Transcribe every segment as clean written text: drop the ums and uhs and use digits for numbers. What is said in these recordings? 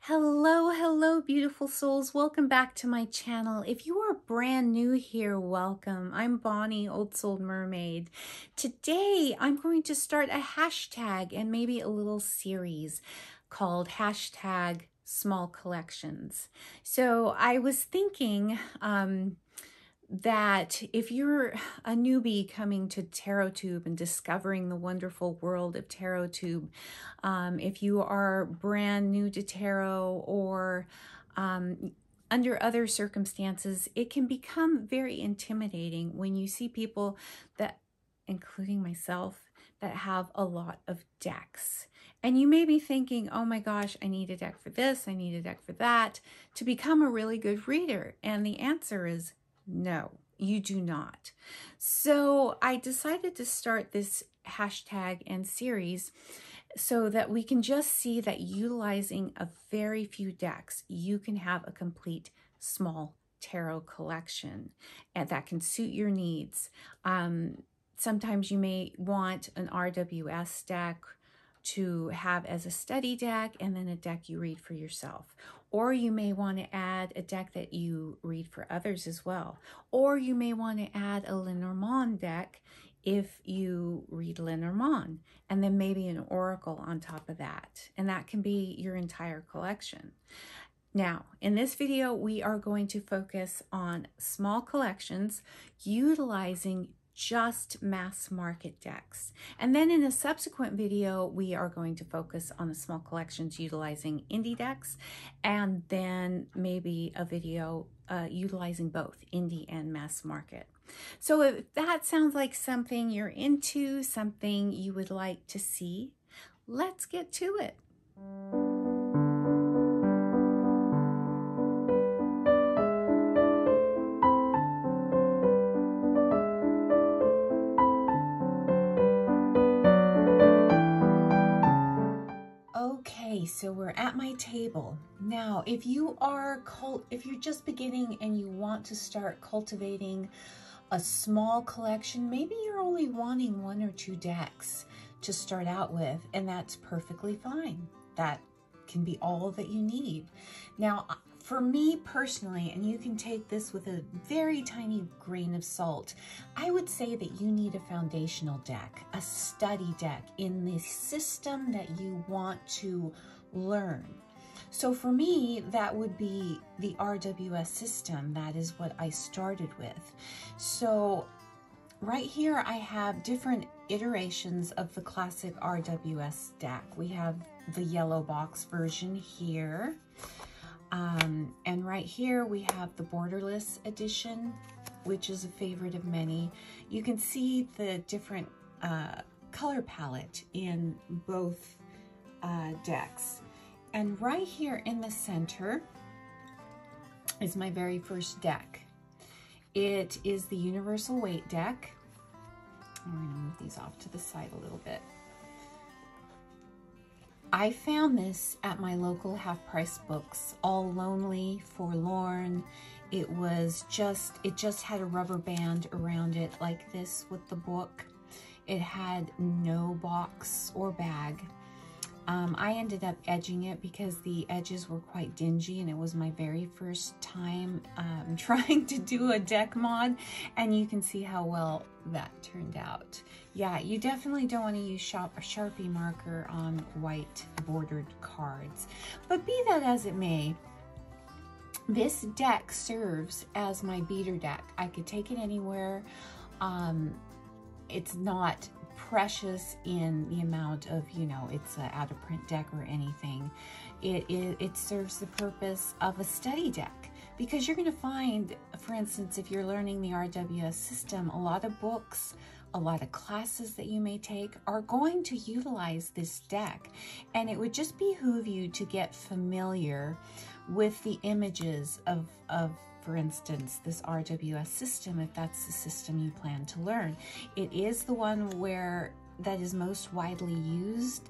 Hello, hello, beautiful souls. Welcome back to my channel. If you are brand new here, welcome. I'm Bonnie, Old Soul Mermaid. Today, I'm going to start a hashtag and maybe a little series called hashtag small collections. So I was thinking, that if you're a newbie coming to TarotTube and discovering the wonderful world of TarotTube, if you are brand new to tarot or under other circumstances, it can become very intimidating when you see people that, including myself, that have a lot of decks. And you may be thinking, oh my gosh, I need a deck for this, I need a deck for that, to become a really good reader. And the answer is no, you do not. So I decided to start this hashtag and series so that we can just see that utilizing a very few decks, you can have a complete small tarot collection and that can suit your needs. Sometimes you may want an RWS deck to have as a study deck and then a deck you read for yourself. Or you may want to add a deck that you read for others as well. Or you may want to add a Lenormand deck if you read Lenormand, and then maybe an oracle on top of that. And that can be your entire collection. Now, in this video, we are going to focus on small collections utilizing just mass market decks. And then in a subsequent video, we are going to focus on the small collections utilizing indie decks, and then maybe a video utilizing both indie and mass market. So if that sounds like something you're into, something you would like to see, let's get to it. So we're at my table. Now, if you're just beginning and you want to start cultivating a small collection, maybe you're only wanting 1 or 2 decks to start out with, and that's perfectly fine. That can be all that you need. Now, for me personally, and you can take this with a very tiny grain of salt, I would say that you need a foundational deck, a study deck in the system that you want to learn. So for me, that would be the RWS system. That is what I started with. So right here, I have different iterations of the classic RWS deck. We have the yellow box version here. And right here we have the borderless edition, which is a favorite of many. You can see the different color palette in both decks. And right here in the center is my very first deck. It is the Universal Weight deck. I'm going to move these off to the side a little bit. I found this at my local half-price books, all lonely, forlorn. It just had a rubber band around it like this with the book. It had no box or bag. I ended up edging it because the edges were quite dingy, and it was my very first time trying to do a deck mod, and you can see how well that turned out. Yeah, you definitely don't want to use a Sharpie marker on white bordered cards. But be that as it may, this deck serves as my beater deck. I could take it anywhere. It's not precious in the amount of, it's an out of print deck or anything. It serves the purpose of a study deck, because you're going to find, for instance, if you're learning the RWS system, a lot of books, a lot of classes that you may take are going to utilize this deck, and it would just behoove you to get familiar with the images of for instance, this RWS system, if that's the system you plan to learn. It is the one that is most widely used,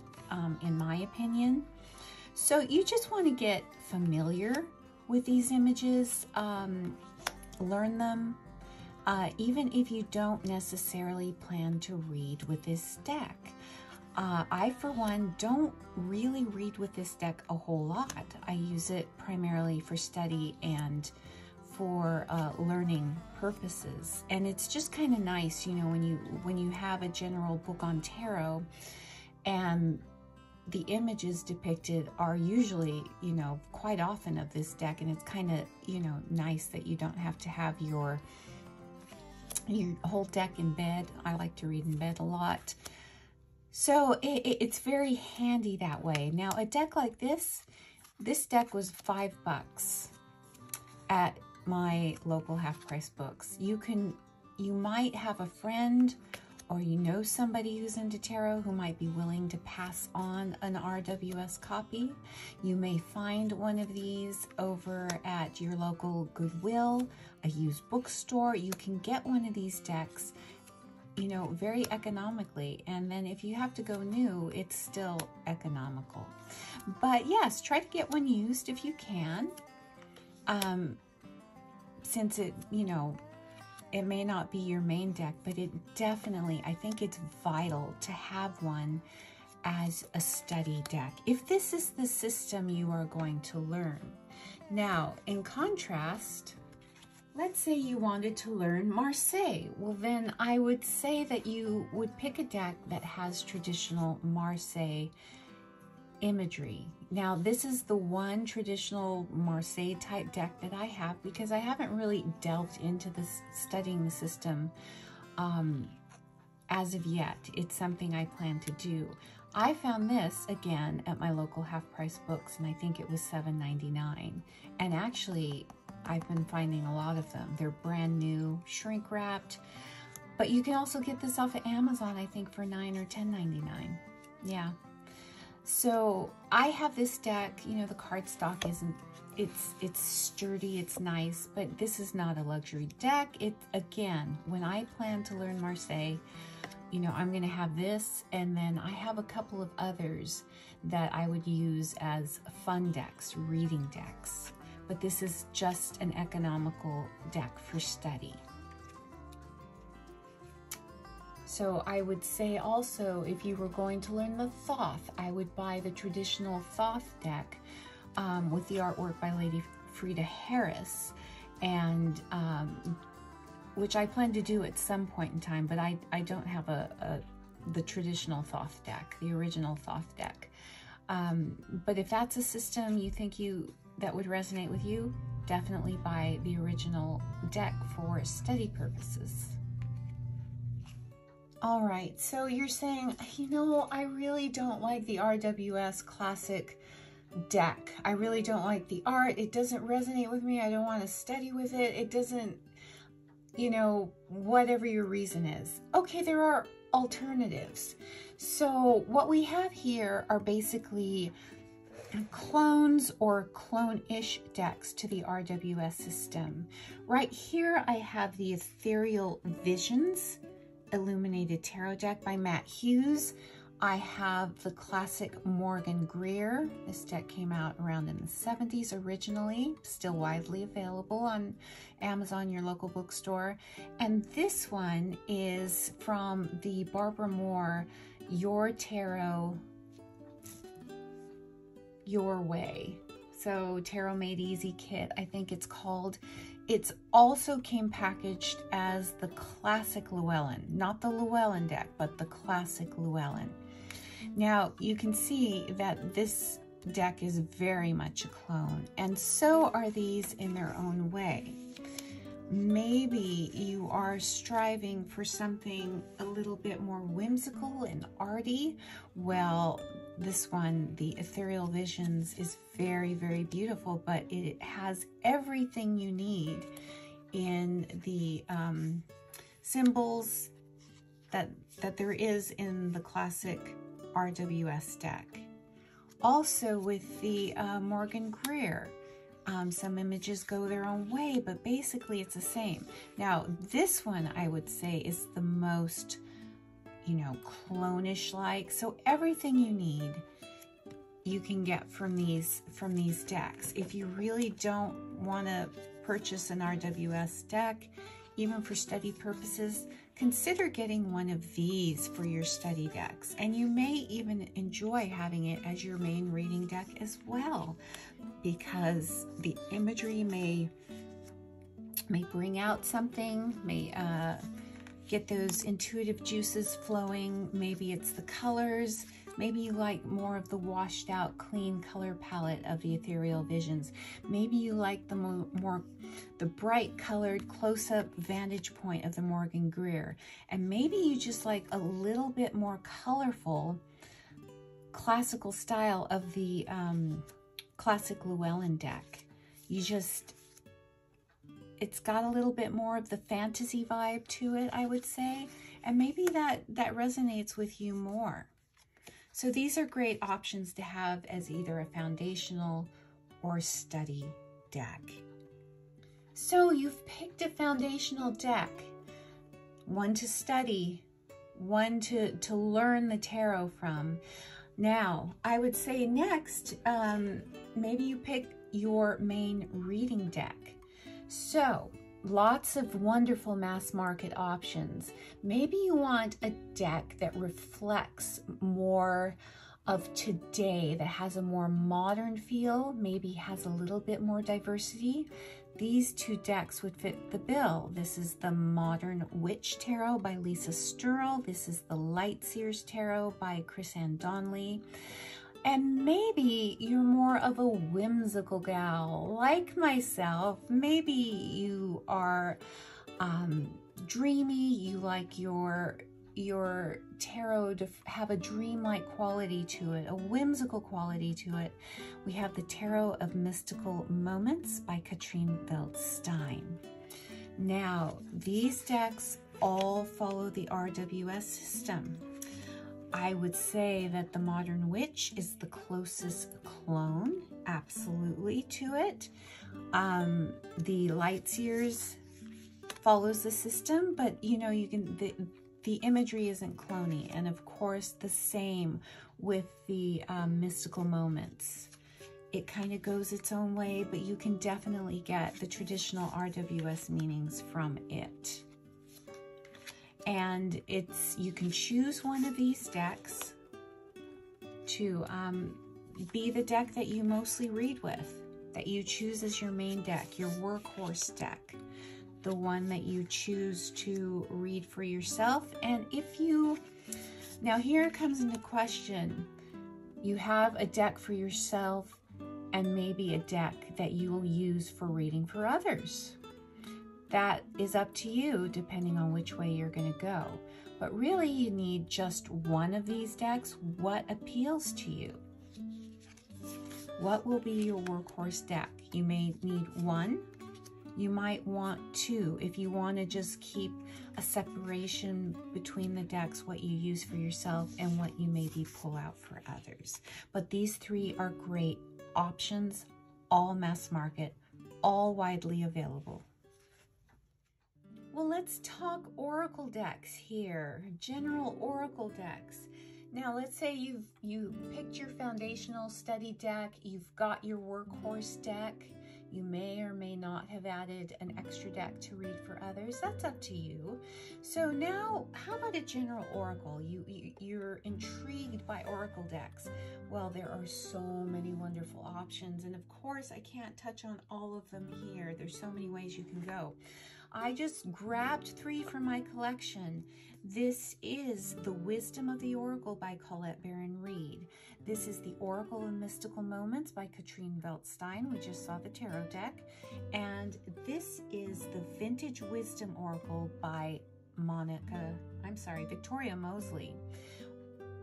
in my opinion. So you just want to get familiar with these images, learn them, even if you don't necessarily plan to read with this deck. I, for one, don't really read with this deck a whole lot. I use it primarily for study and for learning purposes. And it's just kind of nice, you know, when you have a general book on tarot and the images depicted are usually, you know, quite often of this deck, and it's kind of, you know, nice that you don't have to have your whole deck in bed. I like to read in bed a lot. So it's very handy that way. Now, a deck like this deck was $5 at my local half-price books. You might have a friend or you know somebody who's into tarot who might be willing to pass on an RWS copy. You may find one of these over at your local Goodwill, a used bookstore. You can get one of these decks, you know, very economically. And then if you have to go new, it's still economical. But yes, try to get one used if you can. Since it, you know, it may not be your main deck, but it definitely, I think it's vital to have one as a study deck, if this is the system you are going to learn. Now, in contrast, let's say you wanted to learn Marseille. Well, then I would say that you would pick a deck that has traditional Marseille imagery. Now, this is the one traditional Marseille type deck that I have because I haven't really delved into this, studying the system as of yet. It's something I plan to do. I found this again at my local half-price books, and I think it was $7.99. And actually, I've been finding a lot of them. They're brand new, shrink wrapped, but you can also get this off of Amazon, I think, for $9 or $10.99. Yeah. So I have this deck, you know, the cardstock isn't, it's sturdy, it's nice, but this is not a luxury deck. It, again, when I plan to learn Marseille, you know, I'm going to have this, and then I have a couple of others that I would use as fun decks, reading decks. But this is just an economical deck for study. So I would say also, if you were going to learn the Thoth, I would buy the traditional Thoth deck with the artwork by Lady Frida Harris, and which I plan to do at some point in time, but I don't have the traditional Thoth deck, the original Thoth deck. But if that's a system you think that would resonate with you, definitely buy the original deck for study purposes. All right, so you're saying, you know, I really don't like the RWS Classic deck. I really don't like the art. It doesn't resonate with me. I don't want to study with it. It doesn't, you know, whatever your reason is. Okay, there are alternatives. So what we have here are basically clones or clone-ish decks to the RWS system. Right here, I have the Ethereal Visions Illuminated Tarot deck by Matt Hughes. I have the classic Morgan Greer. This deck came out around in the 70s originally, still widely available on Amazon, your local bookstore. And this one is from the Barbara Moore Your Tarot, Your Way. So Tarot Made Easy kit, I think it's called. It's also came packaged as the classic Llewellyn, not the Llewellyn deck, but the classic Llewellyn. Now you can see that this deck is very much a clone, and so are these in their own way. Maybe you are striving for something a little bit more whimsical and arty. Well, this one, the Ethereal Visions, is very, very beautiful, but it has everything you need in the symbols that there is in the classic RWS deck. Also with the Morgan Greer, some images go their own way, but basically it's the same. Now, this one I would say is the most, you know, clone-ish like. So everything you need, you can get from these decks. If you really don't want to purchase an RWS deck, even for study purposes, consider getting one of these for your study decks, and you may even enjoy having it as your main reading deck as well, because the imagery may bring out something, may get those intuitive juices flowing. Maybe it's the colors. Maybe you like more of the washed out, clean color palette of the Ethereal Visions. Maybe you like the bright colored close-up vantage point of the Morgan Greer. And maybe you just like a little bit more colorful classical style of the classic Llewellyn deck. It's got a little bit more of the fantasy vibe to it, I would say. And maybe that resonates with you more. So these are great options to have as either a foundational or study deck. So you've picked a foundational deck, one to study, one to learn the tarot from. Now, I would say next, maybe you pick your main reading deck. So, lots of wonderful mass market options. Maybe you want a deck that reflects more of today, that has a more modern feel, maybe has a little bit more diversity. These two decks would fit the bill. This is the Modern Witch Tarot by Lisa Sturrell. This is the Light Seers Tarot by Chris-Anne Donnelly. And maybe you're more of a whimsical gal like myself. Maybe you are dreamy. You like your tarot to have a dreamlike quality to it, a whimsical quality to it. We have the Tarot of Mystical Moments by Katrine Veldstein. Now, these decks all follow the RWS system. I would say that the Modern Witch is the closest clone, absolutely, to it. The Light Seers follows the system, but you know, the imagery isn't cloney. And of course, the same with the Mystical Moments. It kind of goes its own way, but you can definitely get the traditional RWS meanings from it. And you can choose one of these decks to be the deck that you mostly read with, that you choose as your main deck, your workhorse deck, the one that you choose to read for yourself. And now here comes into question, you have a deck for yourself and maybe a deck that you will use for reading for others. That is up to you, depending on which way you're going to go. But really, you need just one of these decks. What appeals to you? What will be your workhorse deck? You may need one. You might want two if you want to just keep a separation between the decks, what you use for yourself and what you maybe pull out for others. But these three are great options, all mass market, all widely available. Well, let's talk oracle decks here, general oracle decks. Now, let's say you picked your foundational study deck, you've got your workhorse deck. You may or may not have added an extra deck to read for others. That's up to you. So now, how about a general oracle? You're intrigued by oracle decks. Well, there are so many wonderful options. And of course, I can't touch on all of them here. There's so many ways you can go. I just grabbed 3 from my collection. This is The Wisdom of the Oracle by Colette Baron Reed. This is The Oracle of Mystical Moments by Katrine Veldstein. We just saw the tarot deck. And this is the Vintage Wisdom Oracle by Victoria Mosley.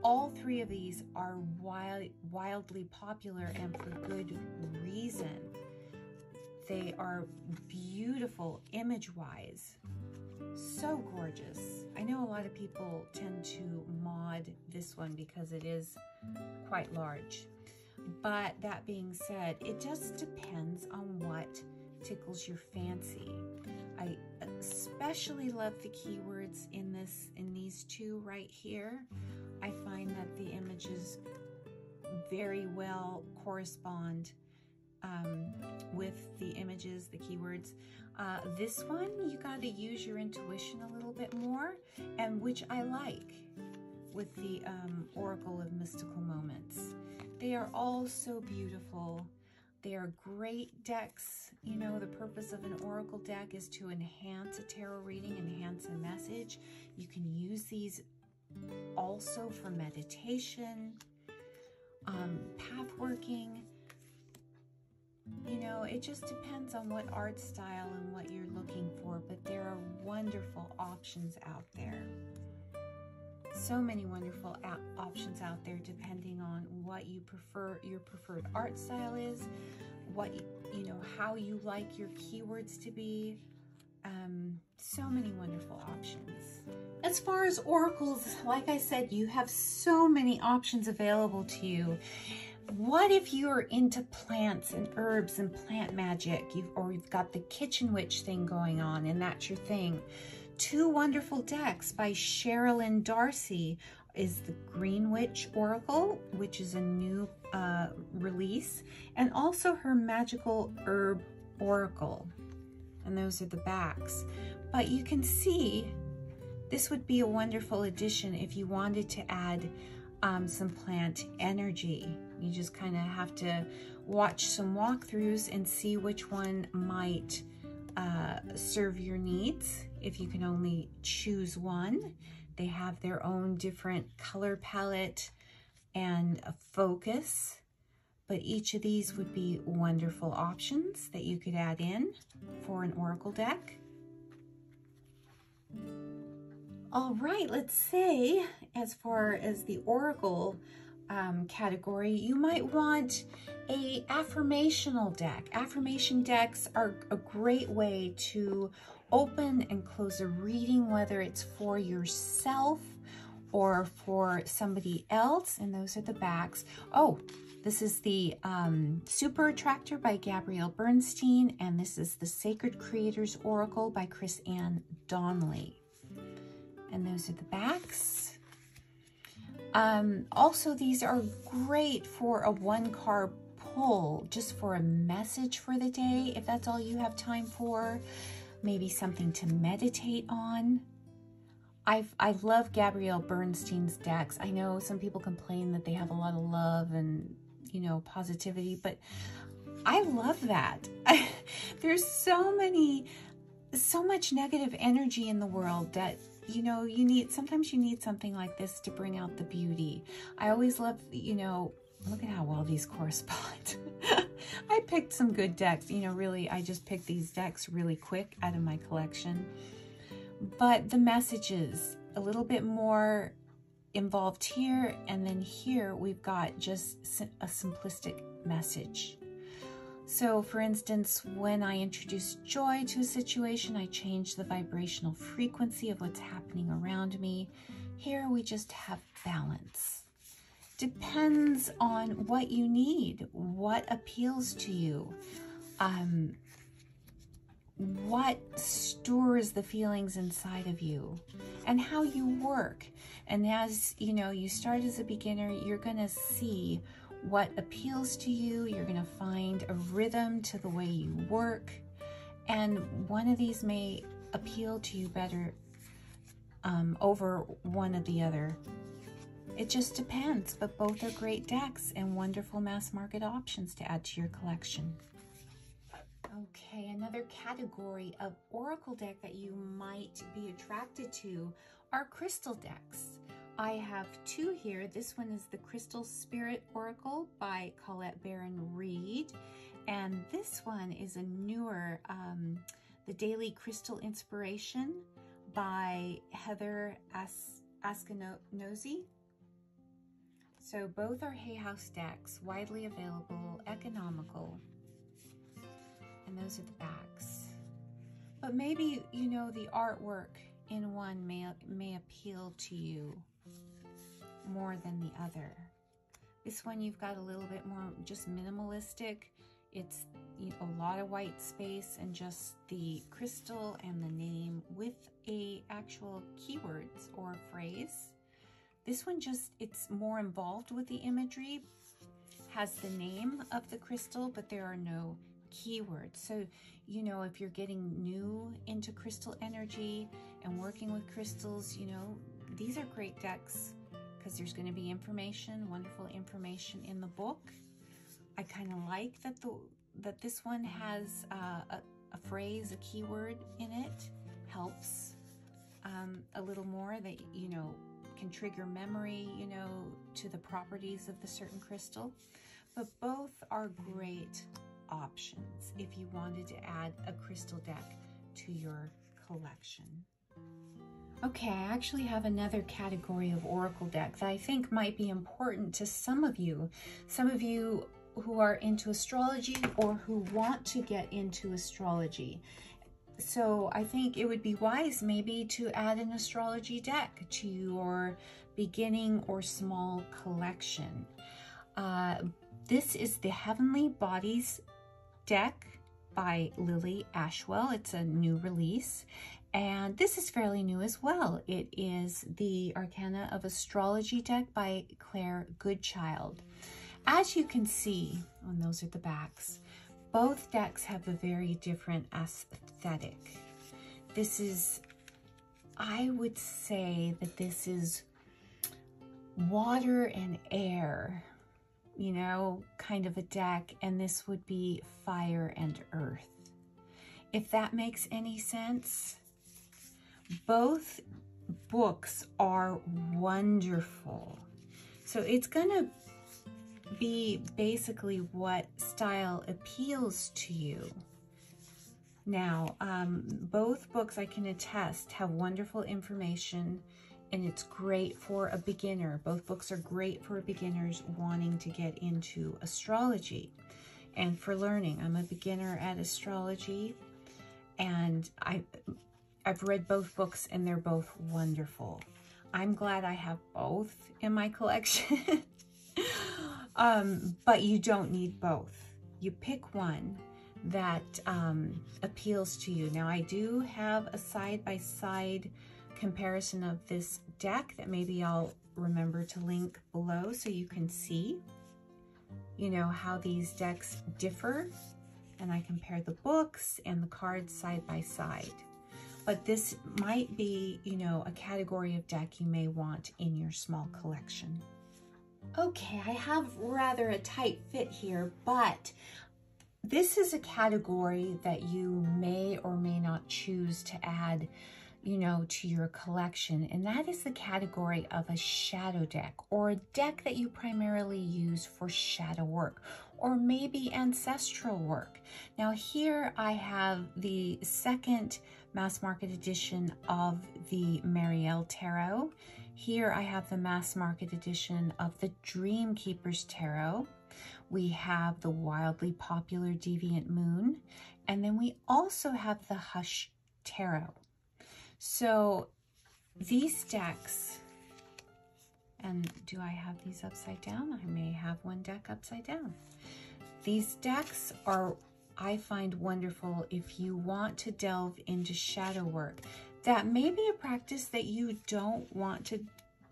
All 3 of these are wildly popular, and for good reason. They are beautiful image-wise, so gorgeous. I know a lot of people tend to mod this one because it is quite large. But that being said, it just depends on what tickles your fancy. I especially love the keywords in these 2 right here. I find that the images very well correspond with the images, the keywords. This one, you got to use your intuition a little bit more, and which I like with the Oracle of Mystical Moments. They are all so beautiful. They are great decks. You know, the purpose of an oracle deck is to enhance a tarot reading, enhance a message. You can use these also for meditation, path working. You know, it just depends on what art style and what you're looking for, but there are wonderful options out there. So many wonderful options out there depending on what you prefer, your preferred art style is, what you know, how you like your keywords to be. So many wonderful options. As far as oracles, like I said, you have so many options available to you. What if you're into plants and herbs and plant magic, or you've got the kitchen witch thing going on and that's your thing? Two wonderful decks by Sherilyn Darcy is the Green Witch Oracle, which is a new release, and also her Magical Herb Oracle. And those are the backs. But you can see this would be a wonderful addition if you wanted to add some plant energy. You just kind of have to watch some walkthroughs and see which one might serve your needs. If you can only choose one, they have their own different color palette and a focus, but each of these would be wonderful options that you could add in for an oracle deck. All right, let's say as far as the oracle category, you might want a affirmational deck. Affirmation decks are a great way to open and close a reading, whether it's for yourself or for somebody else, and those are the backs. Oh, this is the Super Attractor by Gabrielle Bernstein, and this is the Sacred Creators Oracle by Chris Ann Donnelly. And those are the backs. Also, these are great for a one-card pull, just for a message for the day, if that's all you have time for. Maybe something to meditate on. I love Gabrielle Bernstein's decks. I know some people complain that they have a lot of love and, you know, positivity, but I love that. There's so much negative energy in the world that, you know, sometimes you need something like this to bring out the beauty. I always love, you know, look at how well these correspond. I picked some good decks, you know, really, I just picked these decks really quick out of my collection. But the messages, a little bit more involved here, and then here we've got just a simplistic message. So for instance, when I introduce joy to a situation, I change the vibrational frequency of what's happening around me. Here we just have balance. Depends on what you need, what appeals to you, what stores the feelings inside of you, and how you work. And as you know, you start as a beginner, you're gonna see what appeals to you. You're gonna find a rhythm to the way you work, and one of these may appeal to you better over one of the other. It just depends, but both are great decks and wonderful mass market options to add to your collection. Okay, another category of oracle deck that you might be attracted to are crystal decks. I have two here. This one is the Crystal Spirit Oracle by Colette Baron-Reid, and this one is a newer, the Daily Crystal Inspiration by Heather Askinosie. So both are Hay House decks, widely available, economical, and those are the backs. But maybe, you know, the artwork in one may appeal to you more than the other. This one you've got a little bit more just minimalistic. It's a lot of white space and just the crystal and the name with a actual keywords or phrase. This one just, it's more involved with the imagery. has the name of the crystal, but there are no keywords. So, you know, if you're getting new into crystal energy and working with crystals, you know, these are great decks because there's going to be information, wonderful information in the book. I kind of like that this one has a phrase, a keyword in it. Helps a little more, that, you know, can trigger memory, you know, to the properties of the certain crystal. But both are great options if you wanted to add a crystal deck to your collection. Okay, I actually have another category of oracle deck that I think might be important to some of you who are into astrology or who want to get into astrology. So I think it would be wise maybe to add an astrology deck to your beginning or small collection. This is the Heavenly Bodies deck by Lily Ashwell. It's a new release, and this is fairly new as well. It is the Arcana of Astrology deck by Claire Goodchild. As you can see, and those are the backs, both decks have a very different aesthetic. This is, I would say that this is water and air, you know, kind of a deck, and this would be fire and earth. If that makes any sense. Both books are wonderful. So it's gonna be basically what style appeals to you. Now, both books, I can attest, have wonderful information, and it's great for a beginner. Both books are great for beginners wanting to get into astrology and for learning. I'm a beginner at astrology, and I've read both books, and they're both wonderful. I'm glad I have both in my collection. But you don't need both. You pick one that appeals to you. Now, I do have a side-by-side comparison of this deck that maybe I'll remember to link below so you can see, you know, how these decks differ. And I compare the books and the cards side by side. But this might be, you know, a category of deck you may want in your small collection. Okay, I have rather a tight fit here, but this is a category that you may or may not choose to add, you know, to your collection, and that is the category of a shadow deck, or a deck that you primarily use for shadow work, or maybe ancestral work. Now here I have the second mass market edition of the Marielle Tarot. Here I have the mass market edition of the Dream Keepers Tarot. We have the wildly popular Deviant Moon, and then we also have the Hush Tarot. So these decks, and do I have these upside down? I may have one deck upside down. These decks are, I find, wonderful if you want to delve into shadow work. That may be a practice that you don't want to,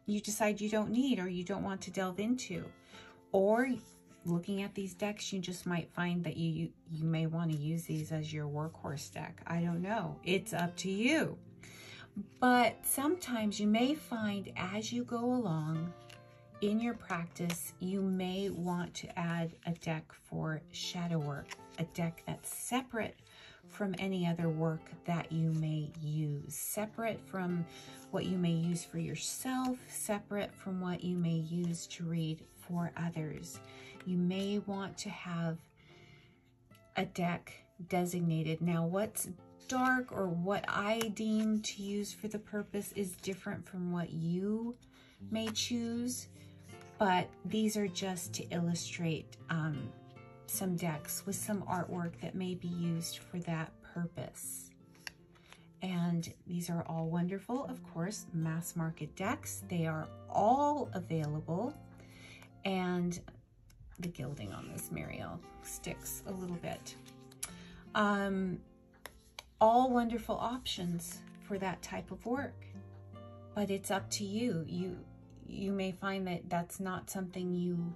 you decide you don't need or you don't want to delve into. Or looking at these decks, you just might find that you may want to use these as your workhorse deck. I don't know. It's up to you. But sometimes you may find as you go along in your practice, you may want to add a deck for shadow work, a deck that's separate from any other work that you may use, separate from what you may use for yourself, separate from what you may use to read for others. You may want to have a deck designated. Now, what's dark or what I deem to use for the purpose is different from what you may choose, but these are just to illustrate some decks with some artwork that may be used for that purpose. And these are all wonderful, of course, mass market decks. They are all available, and the gilding on this Marielle sticks a little bit. All wonderful options for that type of work, but it's up to you. You may find that that's not something you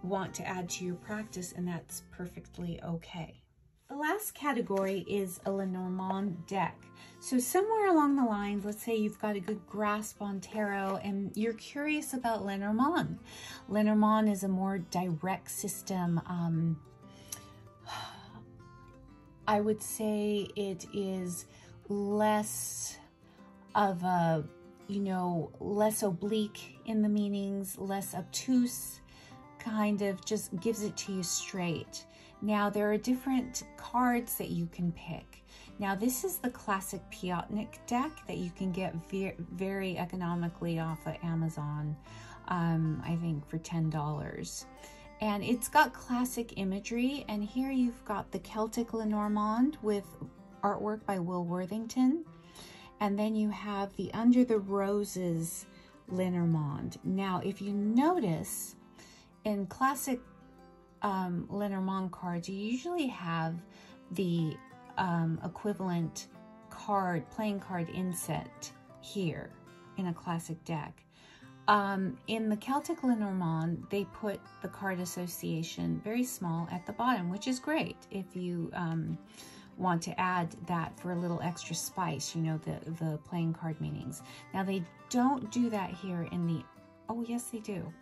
want to add to your practice, and that's perfectly okay. The last category is a Lenormand deck. So somewhere along the lines, let's say you've got a good grasp on tarot and you're curious about Lenormand. Lenormand is a more direct system. I would say it is less of a, you know, less oblique in the meanings, less obtuse, kind of just gives it to you straight. Now, there are different cards that you can pick. Now, this is the classic Peotnik deck that you can get very economically off of Amazon, I think for $10. And it's got classic imagery. And here you've got the Celtic Lenormand with artwork by Will Worthington. And then you have the Under the Roses Lenormand. Now, if you notice, in classic Lenormand cards, you usually have the equivalent playing card inset here in a classic deck. In the Celtic Lenormand, they put the card association very small at the bottom, which is great if you want to add that for a little extra spice, you know, the playing card meanings. Now, they don't do that here in the, oh yes, they do.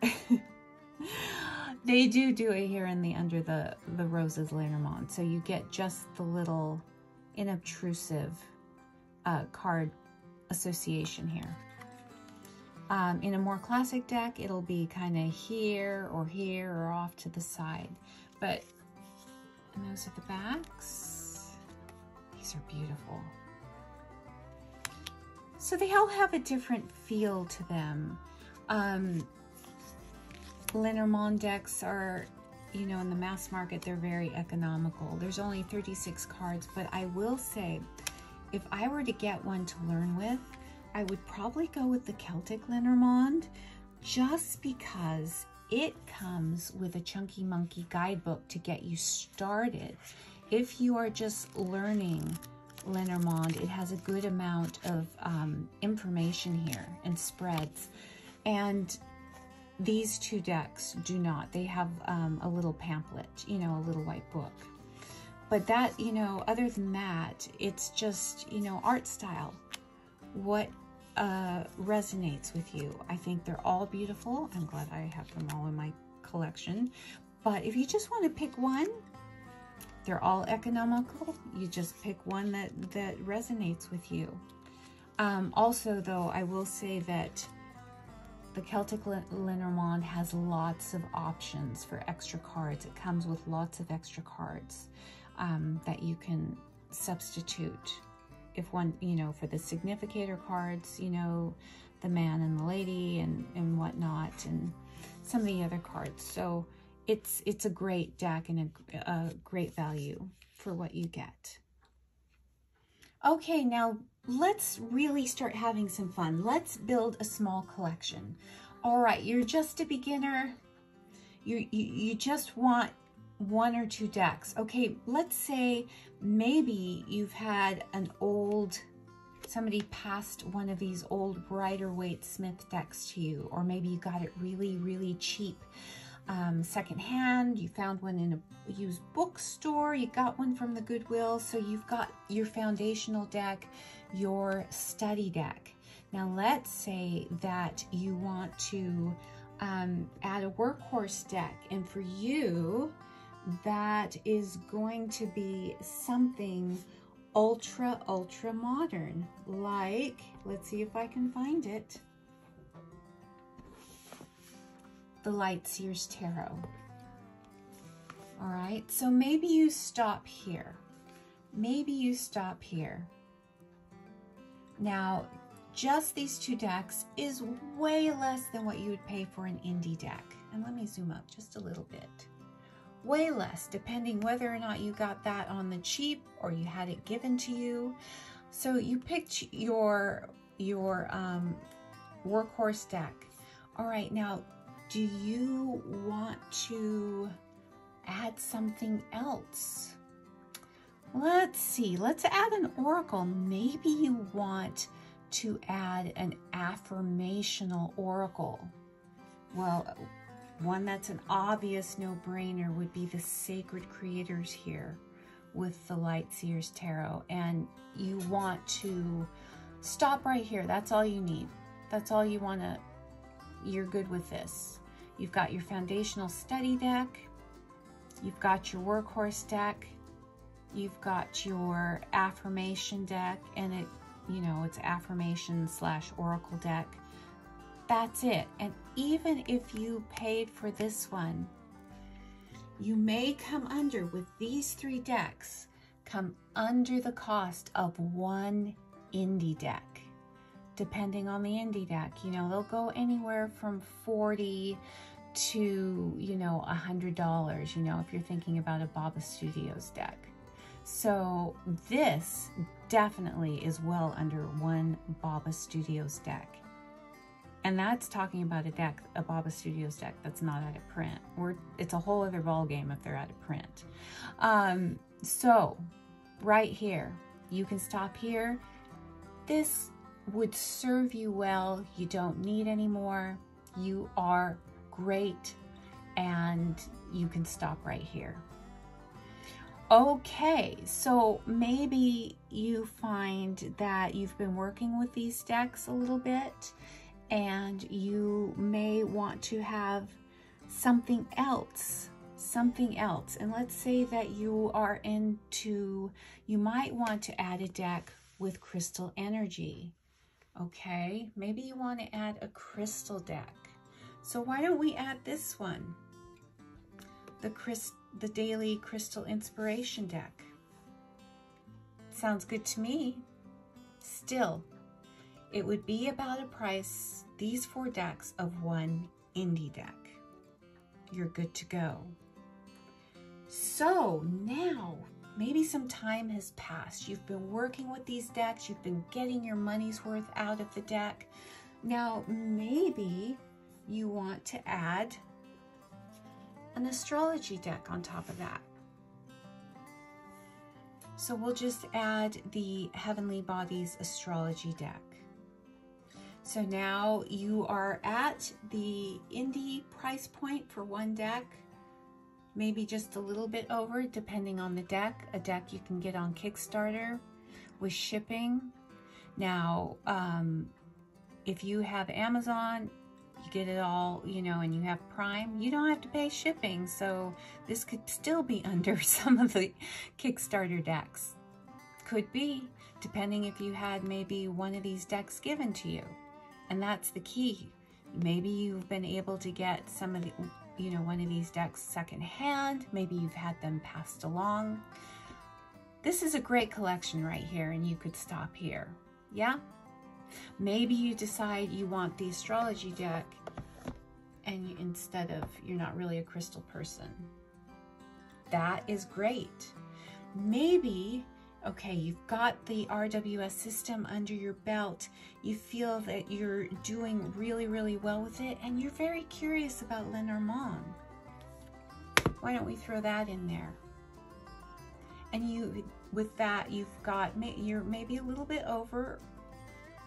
They do it here in the Under the Roses Lenormand. So you get just the little inobtrusive card association here. In a more classic deck, it'll be kind of here or off to the side. But, and those are the backs. These are beautiful. So they all have a different feel to them. Lenormand decks are, you know, in the mass market, they're very economical. There's only 36 cards, but I will say, if I were to get one to learn with, I would probably go with the Celtic Lenormand, just because it comes with a Chunky Monkey guidebook to get you started. If you are just learning Lenormand, it has a good amount of information here and spreads. And these two decks do not. They have a little pamphlet, you know, a little white book. But that, you know, other than that, it's just, you know, art style. What resonates with you? I think they're all beautiful. I'm glad I have them all in my collection. But if you just want to pick one, they're all economical. You just pick one that resonates with you. Also, though, I will say that the Celtic Lenormand has lots of options for extra cards. It comes with lots of extra cards that you can substitute. If one, you know, for the significator cards, you know, the man and the lady and whatnot, and some of the other cards. So it's a great deck and a great value for what you get. Okay, now let's really start having some fun. Let's build a small collection. All right, you're just a beginner. You just want one or two decks. Okay, let's say maybe you've had somebody passed one of these old Rider-Waite Smith decks to you, or maybe you got it really, really cheap. Secondhand, you found one in a used bookstore, you got one from the Goodwill, so you've got your foundational deck, your study deck. Now let's say that you want to add a workhorse deck, and for you, that is going to be something ultra modern, like, let's see if I can find it, the Lightseers Tarot. All right, so maybe you stop here. Maybe you stop here. Now, just these two decks is way less than what you would pay for an indie deck. And let me zoom up just a little bit. Way less, depending whether or not you got that on the cheap or you had it given to you. So you picked your workhorse deck. All right, now, do you want to add something else? Let's see, let's add an oracle. Maybe you want to add an affirmational oracle. Well, One that's an obvious no-brainer would be the Sacred Creators here with the Light Seers Tarot. And you want to stop right here. That's all you need. That's all you want to, you're good with this. You've got your foundational study deck. You've got your workhorse deck. You've got your affirmation deck, and it, you know, it's affirmation / oracle deck. That's it. And even if you paid for this one, you may come under, with these 3 decks, come under the cost of one indie deck. Depending on the indie deck, you know, they'll go anywhere from $40 to, you know, $100, you know, if you're thinking about a Baba Studios deck. So this definitely is well under one Baba Studios deck. And that's talking about a deck, a Baba Studios deck that's not out of print. It's a whole other ballgame if they're out of print. So right here, you can stop here. This would serve you well. You don't need any more. You are great, and you can stop right here. Okay, so maybe you find that you've been working with these decks a little bit, and you may want to have something else. And let's say that you are into, you might want to add a deck with crystal energy. Okay, maybe you want to add a crystal deck. So why don't we add this one? The Daily Crystal Inspiration deck. Sounds good to me. Still, it would be about a price, these 4 decks, of one indie deck. You're good to go. So now, maybe some time has passed. You've been working with these decks. You've been getting your money's worth out of the deck. Now, maybe you want to add an astrology deck on top of that. So we'll just add the Heavenly Bodies astrology deck. So now you are at the indie price point for one deck, maybe just a little bit over, depending on the deck. A deck you can get on Kickstarter with shipping. Now, if you have Amazon, you get it all, you know, and you have Prime, you don't have to pay shipping. So this could still be under some of the Kickstarter decks. Could be, depending if you had maybe one of these decks given to you. And that's the key. Maybe you've been able to get some of the, you know, one of these decks secondhand. Maybe you've had them passed along. This is a great collection right here, and you could stop here. Yeah? Maybe you decide you want the astrology deck, and instead of, you're not really a crystal person. That is great. Maybe, okay, you've got the RWS system under your belt. You feel that you're doing really, really well with it, and you're very curious about Lenormand. Why don't we throw that in there? And you, with that, you've got, you're maybe a little bit over,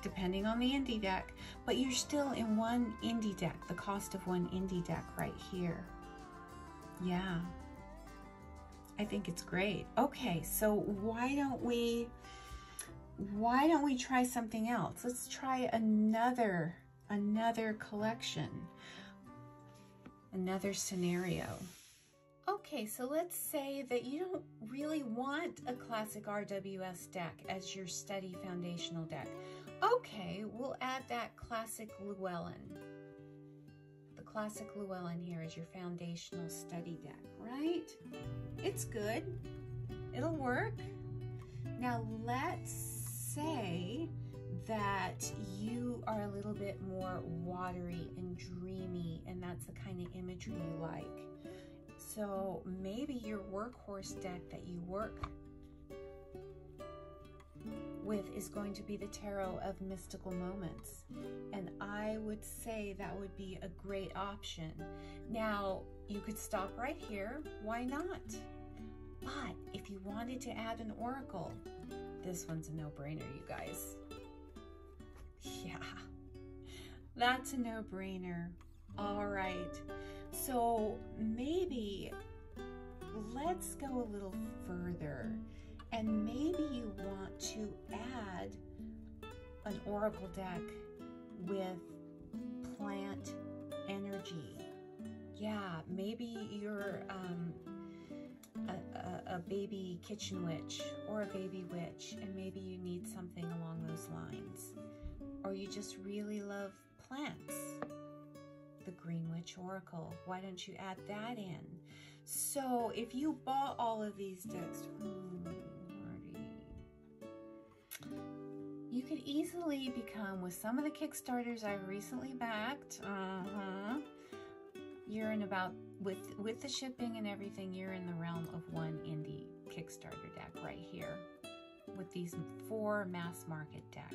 depending on the indie deck, but you're still in one indie deck, the cost of one indie deck right here. Yeah. I think it's great. Okay, so why don't we try something else? Let's try another collection, another scenario. Okay, so let's say that you don't really want a classic RWS deck as your study foundational deck. Okay, we'll add that classic Llewellyn. The classic Llewellyn here is your foundational study deck, right? It's good. It'll work. Now let's say that you are a little bit more watery and dreamy, and that's the kind of imagery you like. So maybe your workhorse deck that you work with is going to be the Tarot of Mystical Moments. And I would say that would be a great option. Now, you could stop right here. Why not? But if you wanted to add an oracle, this one's a no-brainer, you guys. Yeah, that's a no-brainer. All right. So maybe let's go a little further, and maybe you want to add an oracle deck with plant energy. Yeah, maybe you're a baby kitchen witch or a baby witch, and maybe you need something along those lines. Or you just really love plants. The Green Witch Oracle. Why don't you add that in? So if you bought all of these decks, you could easily become, with some of the Kickstarters I recently backed, you're in about, with the shipping and everything, you're in the realm of one indie Kickstarter deck right here with these 4 mass market decks.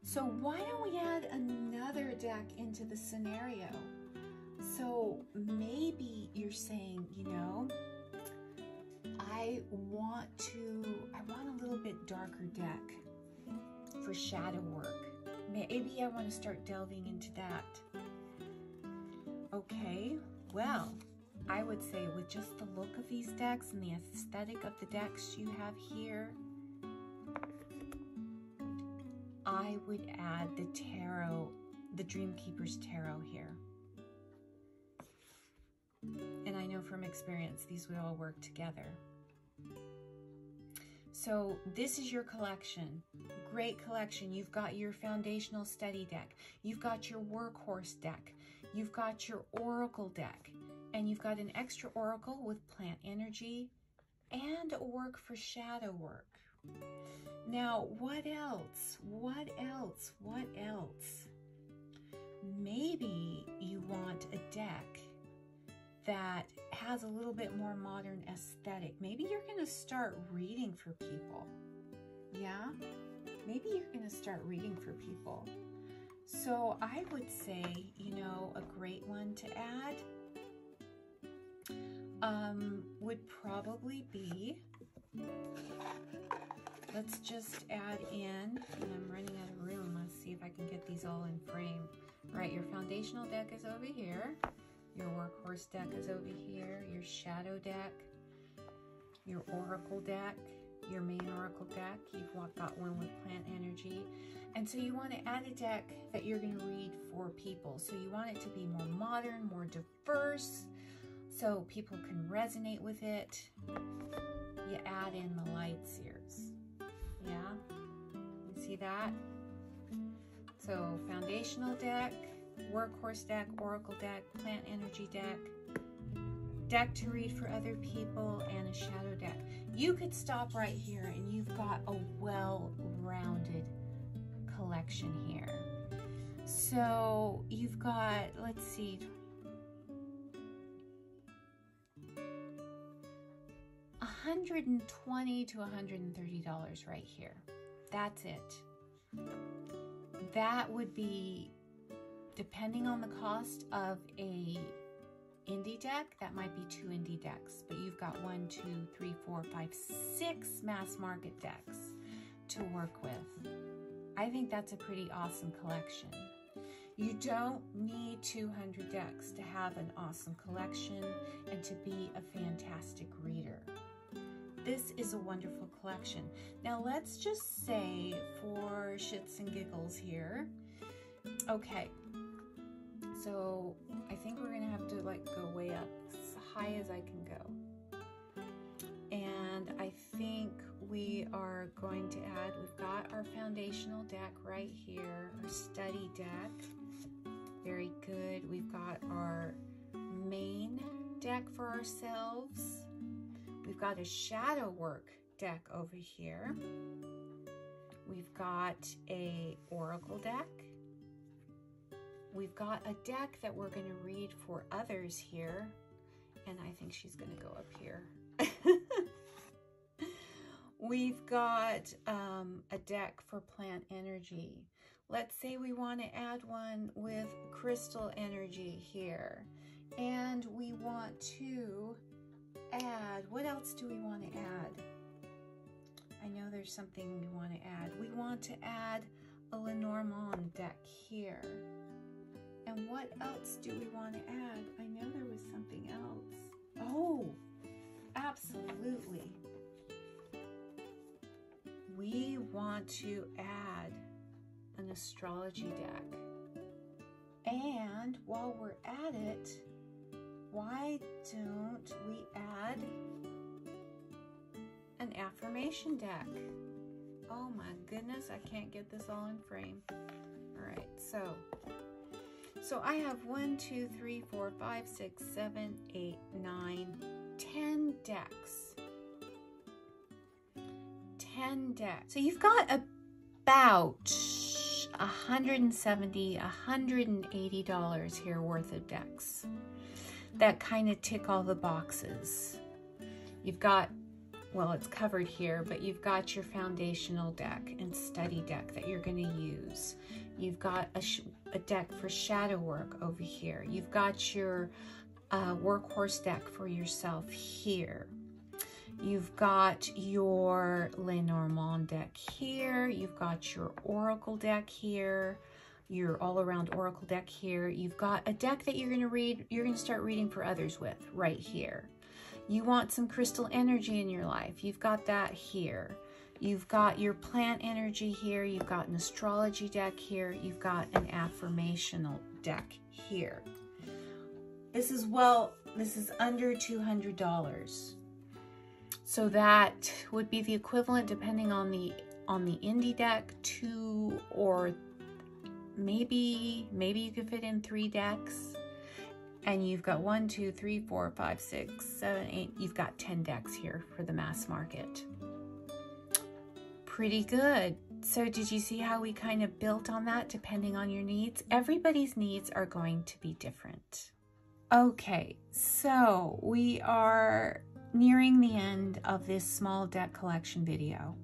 So why don't we add another deck into the scenario? So maybe you're saying, you know, I want a little bit darker deck for shadow work. Maybe I want to start delving into that. Okay, well, I would say with just the look of these decks and the aesthetic of the decks you have here, I would add the tarot, the Dreamkeeper's Tarot here. And I know from experience, these would all work together. So this is your collection. Great collection. You've got your foundational study deck. You've got your workhorse deck. You've got your oracle deck. And you've got an extra oracle with plant energy and a work for shadow work. Now, what else? What else? What else? Maybe you want a deck that has a little bit more modern aesthetic. Maybe you're going to start reading for people. Yeah? Maybe you're going to start reading for people. So I would say, you know, a great one to add would probably be, let's just add in, and I'm running out of room. Let's see if I can get these all in frame. Right, your foundational deck is over here. Your workhorse deck is over here. Your shadow deck, your oracle deck, your main oracle deck. You've got one with plant energy. And so you want to add a deck that you're going to read for people. So you want it to be more modern, more diverse, so people can resonate with it. You add in the light seers. Yeah, you see that? So foundational deck, workhorse deck, oracle deck, plant energy deck, deck to read for other people, and a shadow deck. You could stop right here and you've got a well-rounded collection here. So you've got, let's see, $120 to $130 right here. That's it. That would be, depending on the cost of a indie deck, that might be 2 indie decks, but you've got 1, 2, 3, 4, 5, 6 mass market decks to work with. I think that's a pretty awesome collection. You don't need 200 decks to have an awesome collection and to be a fantastic reader. This is a wonderful collection. Now let's just say, for shits and giggles here, okay, so I think we're gonna have to like go way up, as high as I can go. And I think we are going to add, we've got our foundational deck right here, our study deck. Very good. We've got our main deck for ourselves. We've got a shadow work deck over here. We've got a oracle deck. We've got a deck that we're going to read for others here. And I think she's going to go up here. We've got a deck for plant energy. Let's say we want to add one with crystal energy here. And we want to add, what else do we want to add? I know there's something we want to add. We want to add a Lenormand deck here. And And what else do we want to add? I know there was something else. Oh, absolutely. We want to add an astrology deck. And while we're at it, why don't we add an affirmation deck? Oh my goodness, I can't get this all in frame. All right, so I have 1, 2, 3, 4, 5, 6, 7, 8, 9, 10 decks. 10 decks. So you've got about $170, $180 here worth of decks that kind of tick all the boxes. You've got, well, it's covered here, but you've got your foundational deck and study deck that you're going to use. You've got a deck for shadow work over here. You've got your workhorse deck for yourself here. You've got your Lenormand deck here. You've got your oracle deck here. Your all-around oracle deck here. You've got a deck that you're going to start reading for others with right here. You want some crystal energy in your life. You've got that here. You've got your plant energy here. You've got an astrology deck here. You've got an affirmational deck here. This is under $200. So that would be the equivalent, depending on the indie deck, 2 or maybe you could fit in 3 decks. And you've got 1, 2, 3, 4, 5, 6, 7, 8. You've got 10 decks here for the mass market. Pretty good. So did you see how we kind of built on that depending on your needs? Everybody's needs are going to be different. Okay, so we are nearing the end of this small deck collection video.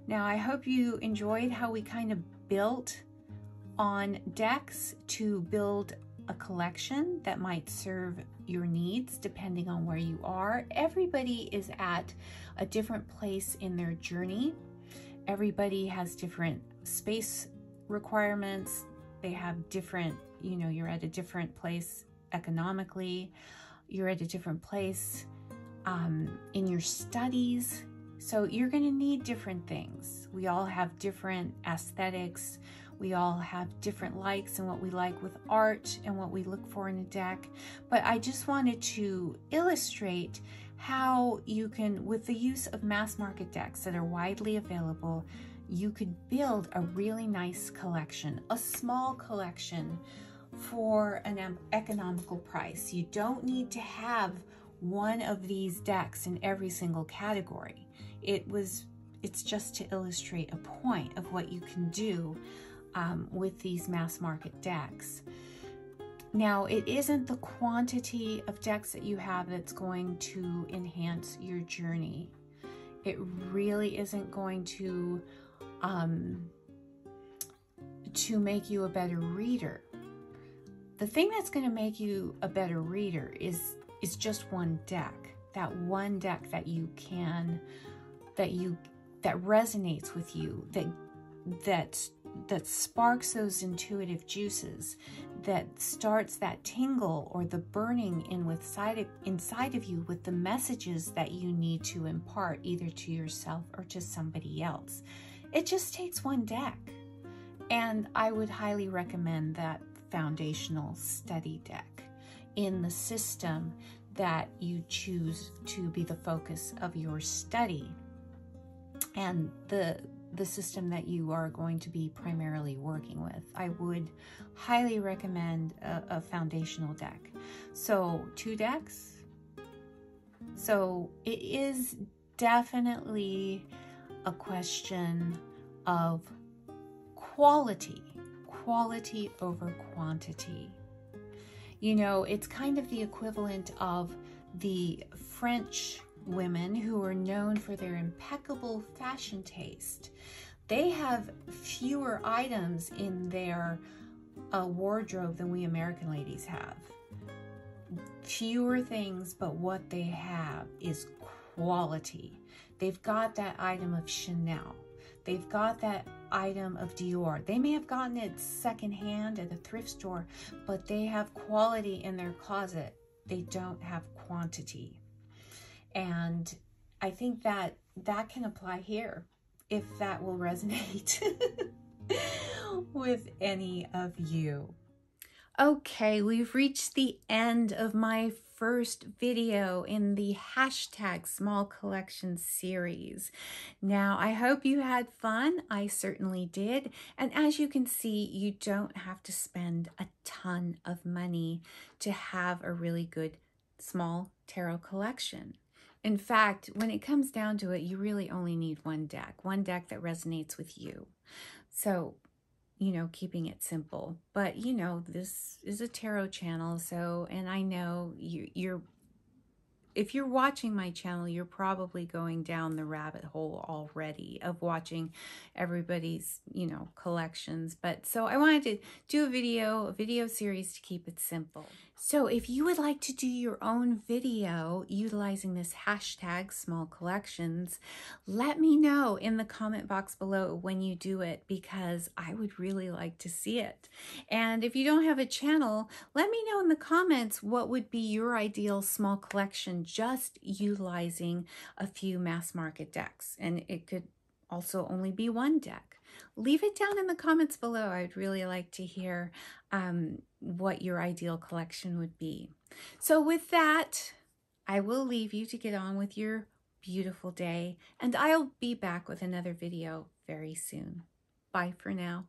Now I hope you enjoyed how we kind of built on decks to build a collection that might serve your needs depending on where you are. Everybody is at a different place in their journey. Everybody has different space requirements. They have different, you're at a different place economically. You're at a different place in your studies. So you're going to need different things. We all have different aesthetics. We all have different likes and what we like with art and what we look for in a deck. But I just wanted to illustrate how you can, with the use of mass market decks that are widely available, you could build a really nice collection, a small collection for an economical price. You don't need to have one of these decks in every single category. It's just to illustrate a point of what you can do with these mass market decks. Now, it isn't the quantity of decks that you have that's going to enhance your journey. It really isn't going to make you a better reader. The thing that's going to make you a better reader is just one deck. That one deck that you can, that resonates with you, that sparks those intuitive juices, that starts that tingle or the burning inside of you with the messages that you need to impart either to yourself or to somebody else. It just takes one deck. And I would highly recommend that foundational study deck in the system that you choose to be the focus of your study and the system that you are going to be primarily working with. I would highly recommend a foundational deck. So 2 decks. So it is definitely a question of quality over quantity. It's kind of the equivalent of the French women who are known for their impeccable fashion taste. They have fewer items in their wardrobe than we American ladies have. Fewer things, but what they have is quality. They've got that item of Chanel. They've got that item of Dior. They may have gotten it secondhand at a thrift store, but they have quality in their closet. They don't have quantity. And I think that can apply here, if that will resonate with any of you. Okay, we've reached the end of my first video in the hashtag small collection series. Now, I hope you had fun. I certainly did. And as you can see, you don't have to spend a ton of money to have a really good small tarot collection. In fact, when it comes down to it, you really only need one deck that resonates with you. So, you know, keeping it simple. But, you know, this is a tarot channel, so, and I know if you're watching my channel, you're probably going down the rabbit hole already of watching everybody's, you know, collections. But so I wanted to do a video series to keep it simple. So if you would like to do your own video utilizing this hashtag small collections, let me know in the comment box below when you do it, because I would really like to see it. And if you don't have a channel, let me know in the comments what would be your ideal small collection just utilizing a few mass market decks. And it could also only be one deck. Leave it down in the comments below. I'd really like to hear what your ideal collection would be. So with that, I will leave you to get on with your beautiful day, and I'll be back with another video very soon. Bye for now.